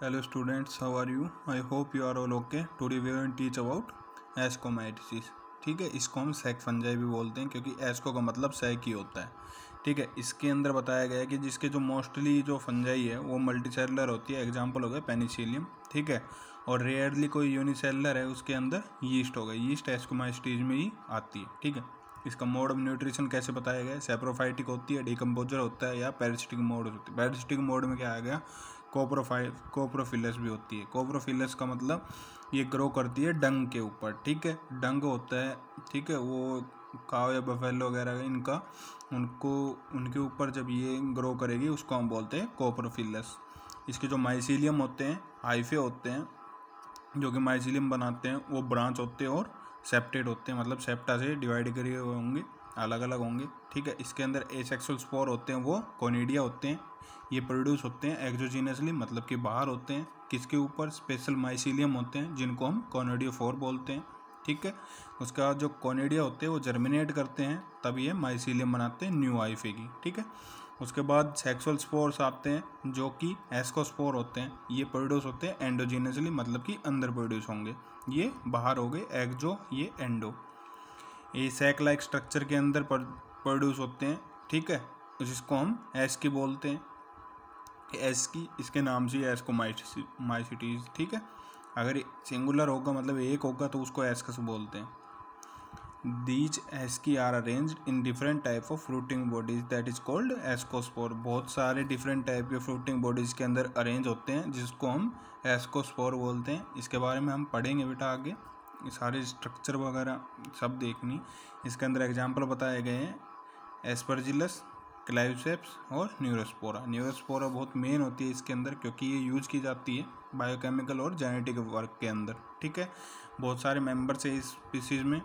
Hello students, how are you? I hope you are all okay. Today we are going to teach about एस्कोमाइटिस। ठीक है, इसको हम sac fungi भी बोलते हैं क्योंकि एस्को का मतलब सैक ही होता है। ठीक है, इसके अंदर बताया गया है कि जिसके जो मोस्टली जो फंजाई है वो मल्टीसेलुलर होती है। एग्जांपल हो गया पेनिसिलियम। ठीक है, और रेयरली कोई यूनिसेलुलर है, उसके अंदर यीस्ट हो गई। यीस्ट एस्कोमाइटिस में ही आती है। ठीक है, इसका मोड ऑफ न्यूट्रिशन कैसे बताया गया है? सेप्रोफाइटिक होती है, डिकम्पोजर होता है या पैरासिटिक मोड होती है। पैरासिटिक मोड में क्या आ गया? कोप्रोफिलस भी होती है। कोप्रोफिलस का मतलब ये ग्रो करती है डंग के ऊपर। ठीक है, डंग होता है। ठीक है, वो काव या बफेलो वगैरह इनका उनके ऊपर जब ये ग्रो करेगी उसको हम बोलते हैं कोप्रोफिलस। इसके जो माइसीलियम होते हैं, हाइफे होते हैं जो कि माइसीलियम बनाते हैं, वो ब्रांच होते हैं और सेप्टेड होते हैं, मतलब सेप्टा से डिवाइड करे हुए होंगे, अलग अलग होंगे। ठीक है, इसके अंदर एसेक्सुअल स्पोर होते हैं, वो कोनिडिया होते हैं। ये प्रोड्यूस होते हैं एक्सोजीनसली, मतलब कि बाहर होते हैं। किसके ऊपर? स्पेशल माइसीलियम होते हैं जिनको हम कोनिडियोफोर बोलते हैं। ठीक है, उसके बाद जो कोनिडिया होते हैं वो जर्मिनेट करते हैं, तब ये माइसीलियम बनाते हैं न्यू हाइफे की। ठीक है, उसके बाद सेक्सुअल स्पोर्स आते हैं जो कि एस्कोस्पोर होते हैं। ये प्रोड्यूस होते हैं एंडोजीनसली, मतलब कि अंदर प्रोड्यूस होंगे। ये बाहर हो गए एक्जो, ये एंडो। ये सैक लाइक स्ट्रक्चर के अंदर प्रोड्यूस होते हैं। ठीक है, जिसको हम एस्की बोलते हैं। एस्की इसके नाम से एस्कोमाइटिस। ठीक है, अगर सिंगुलर होगा मतलब एक होगा तो उसको एस्कस बोलते हैं। These asci are arranged in different type of fruiting bodies that is called ascospore। बहुत सारे डिफरेंट टाइप के फ्रूटिंग बॉडीज़ के अंदर अरेंज होते हैं जिसको हम एस्कोस्पोर बोलते हैं। इसके बारे में हम पढ़ेंगे बेटा आगे, सारे स्ट्रक्चर वगैरह सब देखनी। इसके अंदर एग्जांपल बताए गए हैं एस्परजिलस, क्लाइसेप्स और न्यूरोस्पोरा। न्यूरोस्पोरा बहुत मेन होती है इसके अंदर क्योंकि ये यूज़ की जाती है बायोकेमिकल और जेनेटिक वर्क के अंदर। ठीक है, बहुत सारे मेंबर्स है इस स्पीसीज में,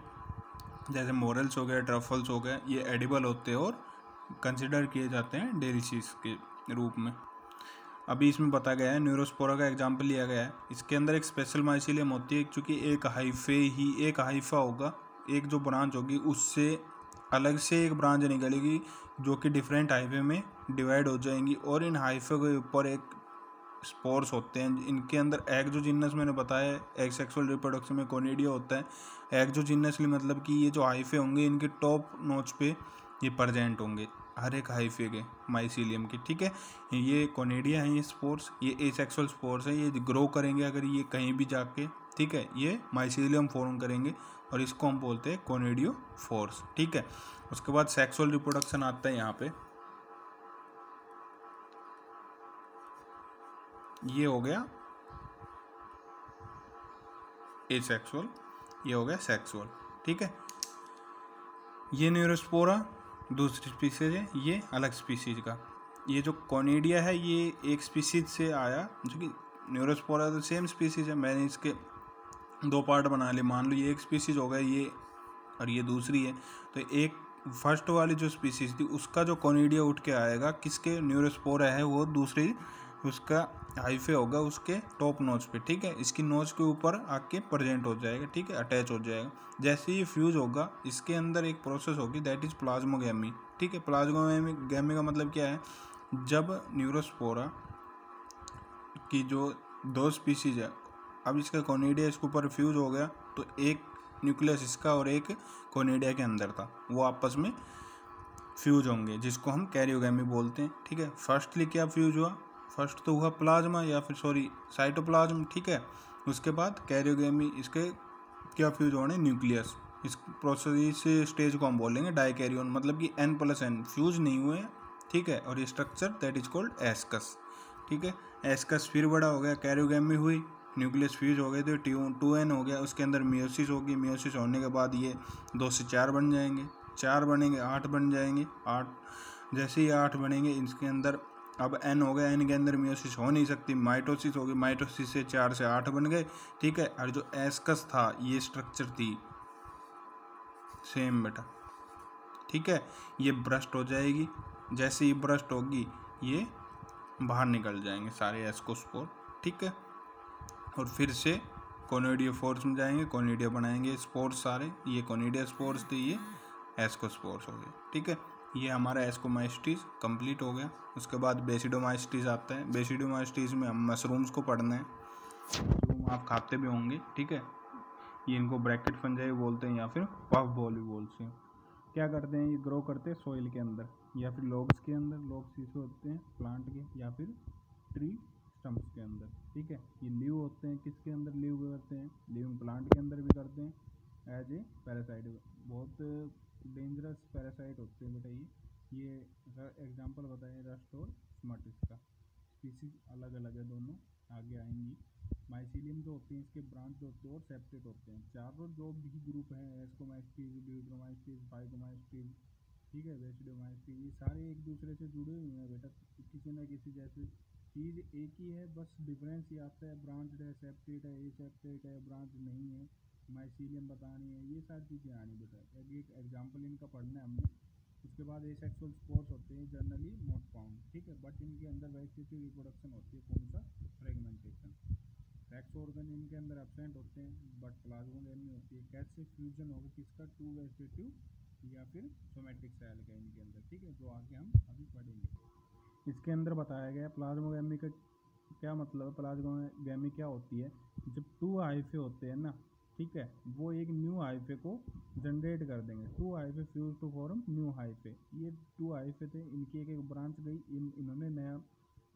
जैसे मोरल्स हो गए, ट्रफल्स हो गए। ये एडिबल होते हैं और कंसिडर किए जाते हैं डेलिशियस के रूप में। अभी इसमें बताया गया है, न्यूरोस्पोरा का एग्जांपल लिया गया है। इसके अंदर एक स्पेशल माइसीलियम होती है, क्योंकि एक हाइफा होगा, एक जो ब्रांच होगी उससे अलग से एक ब्रांच निकलेगी जो कि डिफरेंट हाइफे में डिवाइड हो जाएंगी, और इन हाइफे के ऊपर एक स्पोर्स होते हैं। इनके अंदर एक्सोजिनस मैंने बताया, एसेक्सुअल रिप्रोडक्शन में कोनिडिया होता है। एक्सोजिनसली मतलब कि ये जो हाइफे होंगे इनके टॉप नोच पे ये प्रेजेंट होंगे हर एक हाइफे के माइसीलियम के। ठीक है, ये कोनिडिया है, ये स्पोर्स, ये एसेक्सुअल स्पोर्स है। ये ग्रो करेंगे अगर ये कहीं भी जाके। ठीक है, ये माइसीलियम फॉर्म करेंगे और इसको हम बोलते हैं कोनिडियोफोर्स। ठीक है, उसके बाद सेक्सुअल रिप्रोडक्शन आता है यहाँ पे। ये हो गया एसेक्सुअल, ये हो गया सेक्सुअल। ठीक है, ये न्यूरोस्पोरा दूसरी स्पीसीज है, ये अलग स्पीसीज का। ये जो कोनिडिया है ये एक स्पीसीज से आया, जो कि न्यूरोस्पोरा तो सेम स्पीसीज है। मैंने इसके दो पार्ट बना लिए। मान लो ये एक स्पीसीज हो गया ये, और ये दूसरी है। तो एक फर्स्ट वाली जो स्पीसीज थी उसका जो कोनिडिया उठ के आएगा, किसके? न्यूरोस्पोरा है वो, दूसरी उसका हाइफे होगा उसके टॉप नोच पे। ठीक है, इसकी नोच के ऊपर आके प्रेजेंट हो जाएगा। ठीक है, अटैच हो जाएगा। जैसे ही फ्यूज होगा इसके अंदर एक प्रोसेस होगी, दैट इज प्लाज्मोगैमी। ठीक है, प्लाज्मोगैमी का मतलब क्या है? जब न्यूरोस्पोरा की जो दो स्पीसीज है, अब इसका कोनिडिया इसके ऊपर फ्यूज हो गया, तो एक न्यूक्लियस इसका और एक कोनिडिया के अंदर था, वो आपस में फ्यूज होंगे, जिसको हम कैरियोगैमी बोलते हैं। ठीक है, फर्स्टली क्या फ्यूज हुआ? फर्स्ट तो हुआ प्लाज्मा, या फिर साइटोप्लाज्म। ठीक है, उसके बाद कैरियोगैमी, इसके क्या फ्यूज होने? न्यूक्लियस। इस प्रोसेस स्टेज को हम बोलेंगे डाइकैरियोन, मतलब कि N+N फ्यूज नहीं हुए। ठीक है, और ये structure that is called ascus. ठीक है, एस्कस फिर बड़ा हो गया, कैरियोगैमी हुई, न्यूक्लियस फ्यूज हो गए तो 2N हो गया। उसके अंदर मियोसिस होगी, मियोसिस होने के बाद ये 2 से 4 बन जाएंगे, 4 बनेंगे 8 बन जाएंगे, 8 जैसे ही 8 बनेंगे इसके अंदर अब N हो गया, N के अंदर मियोसिस हो नहीं सकती, माइटोसिस होगी, माइटोसिस से 4 से 8 बन गए। ठीक है, और जो एस्कस था ये स्ट्रक्चर थी सेम बेटा। ठीक है, ये ब्रस्ट हो जाएगी, जैसे ही ब्रस्ट होगी ये बाहर निकल जाएंगे सारे एस्कोस्पोर। ठीक है, और फिर से कोनिडियोफोर्स में जाएंगे, कोनिडिया बनाएंगे स्पोर्स सारे। ये कोनिडिया स्पोर्स थे, ये एस्कोस्पोर्स हो गए। ठीक है, ये हमारा एस्कोमाइस्टीज कंप्लीट हो गया। उसके बाद बेसिडोमाइस्टीज आता है। बेसिडोमाइस्टीज में हम मशरूम्स को पढ़ना है। मशरूम आप खाते भी होंगे, ठीक है। ये इनको ब्रैकेट फंजाई बोलते हैं या फिर पफ बॉल भी बोलते हैं। क्या करते हैं, ये ग्रो करते हैं सॉइल के अंदर या फिर लॉग्स के अंदर। लॉग्स इसे होते हैं प्लांट के या फिर ट्री स्टम्प्स के अंदर, ठीक है। ये लीव होते हैं, किसके अंदर लीव करते हैं, लिविंग प्लांट के अंदर भी करते हैं एज ए पैरासाइट। बहुत डेंजरस पैरासाइट होते हैं बेटा ये एग्जांपल बताएं रस्ट और स्मट। इसका स्पीसीज अलग अलग है, दोनों आगे आएंगी। माइसीलियम जो होते हैं इसके ब्रांच होते हैं और सेप्टेट होते हैं। चारों जो भी ग्रुप हैं, एस्कोमाइस्टीज, ड्यूटरोमाइस्टीज, फाइटोमाइस्टीज, ठीक है, बेसिडोमाइस्टीज, ये सारे एक दूसरे से जुड़े हुए हैं बेटा, किसी न किसी जैसे चीज़ एक ही है, बस डिफरेंस ये आता है ब्रांच है, सेप्टेट है, ए सेप्टेट है, ब्रांच नहीं है, माइसीलियम बतानी है, ये सारी चीज़ें आनी बेटा। एक एग्जाम्पल इनका पढ़ना है हमने। उसके बाद एसेक्सुअल स्पोर्स होते हैं, जनरली नॉट फाउंड, ठीक है, बट इनके अंदर वेजिटेटिव रिप्रोडक्शन होती है। कौन सा, फ्रेगमेंटेशन। सेक्स ऑर्गन इनके अंदर एब्सेंट होते हैं बट प्लाज्मोडेमी होती है। कैसे फ्यूजन होगा किसका, टू वेजिटेटिव या फिर सोमेटिक सेल का इनके अंदर, ठीक है, जो आगे हम अभी पढ़ेंगे। इसके अंदर बताया गया प्लाज्मोडेमी का क्या मतलब है। प्लाज्मोडेमी क्या होती है, जब टू हाइफे होते हैं ना, ठीक है, वो एक न्यू हाइफे को जनरेट कर देंगे। Two hyphae fuse to form new hyphae. ये टू हाइफे थे, इनकी एक एक ब्रांच गई, इन्होंने नया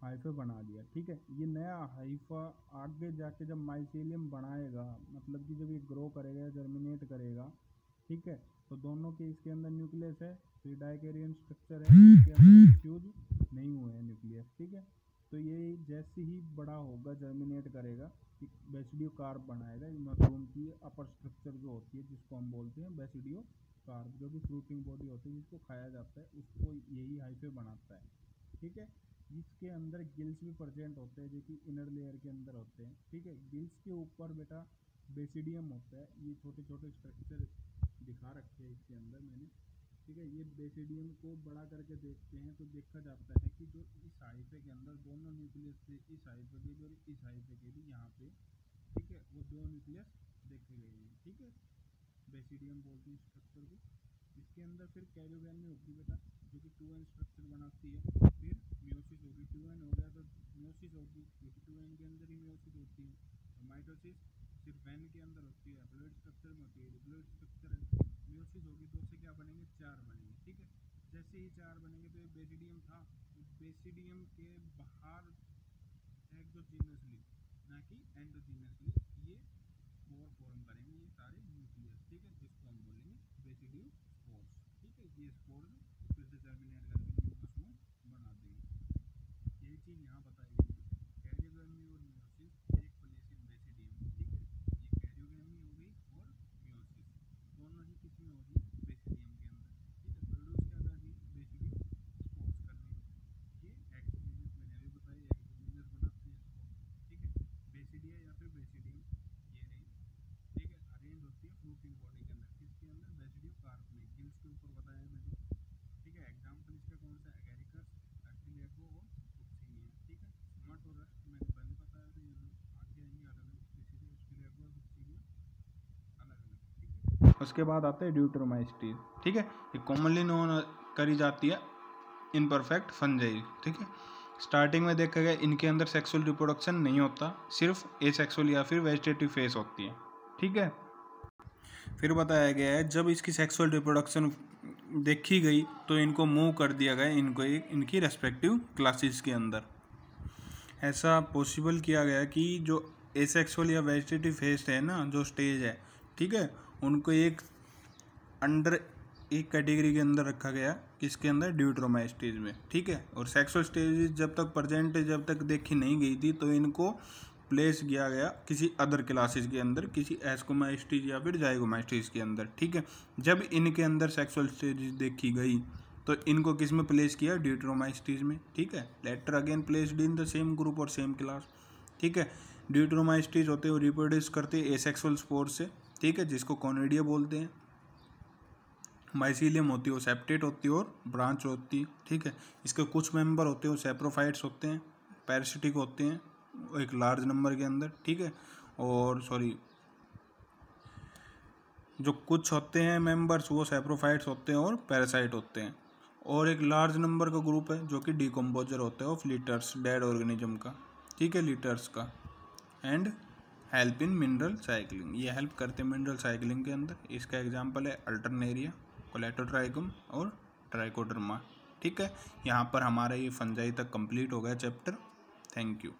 हाइफा बना दिया, ठीक है। ये नया हाइफा आगे जाके जब माइसीलियम बनाएगा, मतलब कि जब ये ग्रो करेगा, जर्मिनेट करेगा, ठीक है, तो दोनों के इसके अंदर न्यूक्लियस है, फिर डाइकेरियन स्ट्रक्चर है, इसके अंदर फ्यूज नहीं हुए हैं न्यूक्लियस, ठीक है। तो ये जैसे ही बड़ा होगा, जर्मिनेट करेगा, बेसिडियो कार्प बनाएगा। मशरूम की अपर स्ट्रक्चर जो होती है जिसको हम बोलते हैं बेसिडियो कार्प, जो कि फ्रूटिंग बॉडी होती है जिसको खाया जाता है, उसको यही हाइफे बनाता है, ठीक है। इसके अंदर गिल्स भी प्रेजेंट होते हैं जो कि इनर लेयर के अंदर होते हैं, ठीक है। गिल्स के ऊपर बेटा बेसिडियम होता है। ये छोटे छोटे स्ट्रक्चर दिखा रखे हैं इसके अंदर मैंने, ठीक है। ये बेसिडियम को बड़ा करके देखते हैं तो देखा जाता है कि जो इस हाइफे के अंदर दोनों न्यूक्लियस थे, इस हाइफे के भी और इस हाइफे के भी, यहाँ पे, ठीक है, वो दो न्यूक्लियस देखे गए हैं, ठीक है। बेसिडियम बोलते हैं स्ट्रक्चर को। इसके अंदर फिर कैरियोगैमी होती है बेटा, जो कि 2n स्ट्रक्चर बनाती है। फिर मियोसिस होगी, 2n हो गया तो मियोसिस होगी, क्योंकि 2n के अंदर ही मियोसिस होती है। और माइटोसिस सिर्फ n के अंदर होती है, हैप्लॉइड स्ट्रक्चर में होती है, डिप्लॉइड स्ट्रक्चर है। मियोसिस होगी, 2 से क्या बनेंगे, 4 बनेंगे, ठीक है। जैसे ही 4 बनेंगे तो ये बेसिडियम था, बेसिडियम के बाहर एक्सोजीनसली ना कि एंडोजीनसली ये स्पोर फॉर्म करेंगे, ये सारे न्यूक्लियस, ठीक है, जिसको हम बोलेंगे बेसिडियो स्पोर्स, ठीक है। ये स्पोर्स फिर से जर्मिनेट करके न्यू मशरूम बना देंगे। यही चीज़ यहाँ बताई गई है। कैरियोगैमी और meiosis take place in basidium, ठीक है। ये कैरियोगैमी हो गई और मियोसिस दोनों ही किस में होगी, बेसिडियम के अंदर, ठीक है। प्रोड्यूस क्या कर रही है, बेसिडियो स्पोर्स कर रही है। ये एक्सोजीनस मैंने अभी बताई, एक्सोजीनस बनाते हैं स्पोर्स, ठीक है। बेसिडिया या फिर बेसिडियम ये रही, ठीक है, अरेंज होती है फ्रूटिंग बॉडी के अंदर, किसके अंदर, बेसिडियो कार्प में। गिल्स के ऊपर बताया मैंने, ठीक है। एग्जांपल इसका कौन सा, एगेरिकस, कार्टिलेगो और कुक्सीनिया, ठीक है। स्मट और रस्ट मैंने पहले बताया था, ये आगे आएंगे अलग अलग स्पीशीज है, कार्टिलेगो और कुक्सीनिया अलग अलग, ठीक है। उसके बाद आता है ड्यूटरोमाइस्टीज, ठीक है। ये कॉमनली नोन करी जाती है इनपरफेक्ट फंजाई, ठीक है। स्टार्टिंग में देखा गया इनके अंदर सेक्सुअल रिप्रोडक्शन नहीं होता, सिर्फ एसेक्सुअल या फिर वेजिटेटिव फेस होती है, ठीक है। फिर बताया गया है जब इसकी सेक्सुअल रिप्रोडक्शन देखी गई तो इनको मूव कर दिया गया इनको इनकी रेस्पेक्टिव क्लासेस के अंदर। ऐसा पॉसिबल किया गया कि जो एसेक्सुअल या वेजिटेटिव फेस है ना, जो स्टेज है, ठीक है, उनको एक अंडर एक कैटेगरी के अंदर रखा गया, किसके अंदर, ड्यूटरोमाइस्टीज में, ठीक है। और सेक्सुअल स्टेज जब तक प्रेजेंट जब तक देखी नहीं गई थी तो इनको प्लेस किया गया किसी अदर क्लासेस के अंदर, किसी एस्कोमाइस्टीज या फिर जाइगोमाइस्टीज के अंदर, ठीक है। जब इनके अंदर सेक्सुअल स्टेज देखी गई तो इनको किस में प्लेस किया, ड्यूटरोमाइस्टीज में, ठीक है। Later again placed in the same group और सेम क्लास, ठीक है। ड्यूटरोमाइस्टीज होते हैं रिप्रोड्यूस करते हैं एसेक्सुअल स्पोर से, ठीक है, जिसको कॉनिडिया बोलते हैं। माइसीलियम होती है वो सेप्टेट होती है और ब्रांच होती है, ठीक है। इसके कुछ मेंबर होते हैं वो सेप्रोफाइट्स होते हैं, पैरासिटिक होते हैं एक लार्ज नंबर के अंदर, ठीक है। और जो कुछ होते हैं मेंबर्स वो सेप्रोफाइट्स होते हैं और पैरासाइट होते हैं। और एक लार्ज नंबर का ग्रुप है जो कि डिकम्पोजर होता है ऑफ लिटर्स डेड ऑर्गेनिज्म का, ठीक है, लिटर्स का। And help in mineral cycling, ये हेल्प करते हैं मिनरल साइक्लिंग के अंदर। इसका एग्जांपल है अल्टरनेरिया, कोलेटोट्राइकम और ट्राइकोडर्मा, ठीक है। यहाँ पर हमारा ये फंजाई तक कंप्लीट हो गया चैप्टर। Thank you.